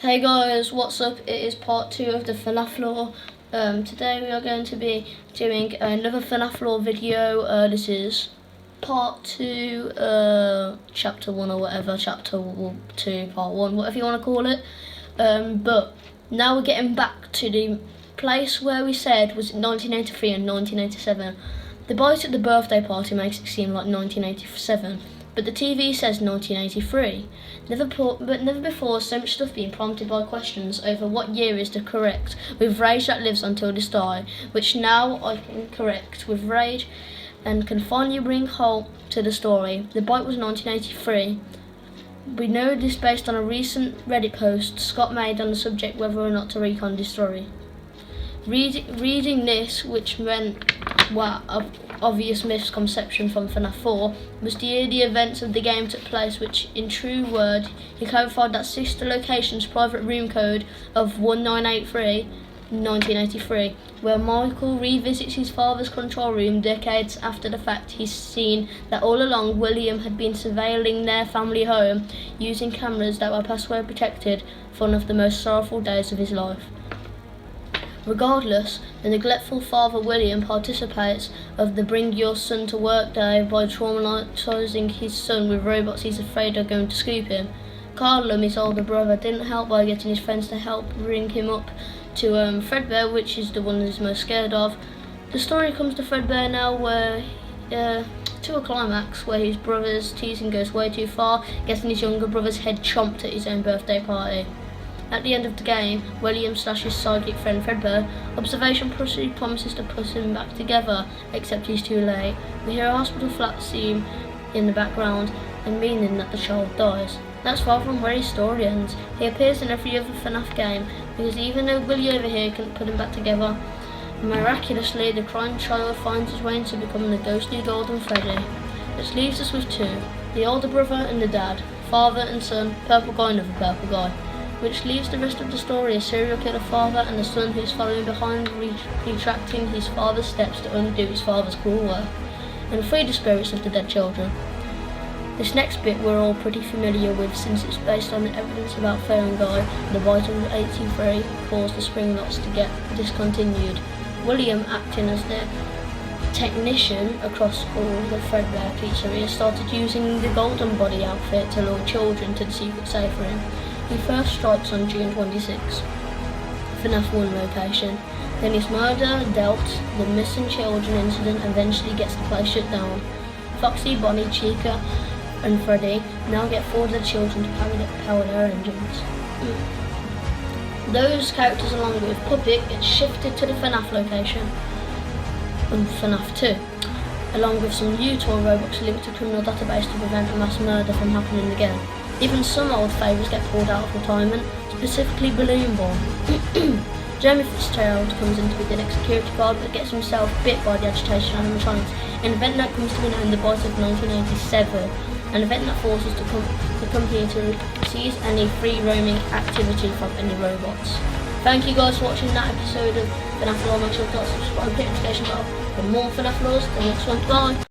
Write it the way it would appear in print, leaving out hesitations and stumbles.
Hey guys, what's up? It is part 2 of the FNAF lore. Today we are going to be doing another FNAF lore video. This is part 2, chapter 1 or whatever, chapter 2, part 1, whatever you want to call it. But now we're getting back to the place where we said was 1983 and 1987. The bite at the birthday party makes it seem like 1987. But the TV says 1983. Never before so much stuff being prompted by questions over what year is the correct, with rage that lives until this day, which now I can correct with rage and can finally bring hope to the story. The bite was 1983. We know this based on a recent Reddit post Scott made on the subject whether or not to recon this story. Reading this, which meant obvious misconception from FNAF 4, was the year the events of the game took place, which in true word he clarified that sister location's private room code of 1983, 1983, where Michael revisits his father's control room decades after the fact. He's seen that all along William had been surveilling their family home using cameras that were password protected for one of the most sorrowful days of his life. Regardless, the neglectful father William participates of the Bring Your Son to Work day by traumatising his son with robots he's afraid are going to scoop him. Carlum, his older brother, didn't help by getting his friends to help bring him up to Fredbear, which is the one he's most scared of. The story comes to Fredbear now where to a climax where his brother's teasing goes way too far, getting his younger brother's head chomped at his own birthday party. At the end of the game, William / his sidekick friend Fredbear, observation promises to put him back together, except he's too late. We hear a hospital flat scene in the background, and meaning that the child dies. That's far from where his story ends. He appears in every other FNAF game, because even though Willie over here couldn't put him back together, miraculously the crying child finds his way into becoming the ghostly Golden Freddy. This leaves us with two, the older brother and the dad, father and son, purple guy and another purple guy. Which leaves the rest of the story a serial killer father and a son who's following behind, retracting his father's steps to undo his father's cruel work, and free the spirits of the dead children. This next bit we're all pretty familiar with, since it's based on the evidence about Pharaoh Guy. The bite of 83 caused the spring lots to get discontinued. William, acting as the technician across all the Fredbear pizzerias, started using the golden body outfit to lure children to the secret safe room. He first strikes on June 26, FNAF 1 location. Then his murder dealt the missing children incident eventually gets the place shut down. Foxy, Bonnie, Chica and Freddy now get 4 of the children to power their engines. Those characters along with Puppet get shifted to the FNAF location in FNAF 2, along with some new toy robots linked to criminal database to prevent a mass murder from happening again. Even some old favourites get pulled out of retirement, specifically Balloon Boy. Jeremy Fitzgerald comes in to be the next security guard, but gets himself bit by the agitation animatronics, an event that comes to be known the bite of 1987, an event that forces the company to seize any free roaming activity from any robots. Thank you guys for watching that episode of FNAF Lore. Make sure to subscribe, hit the notification bell for more FNAF Lores. The next one, bye!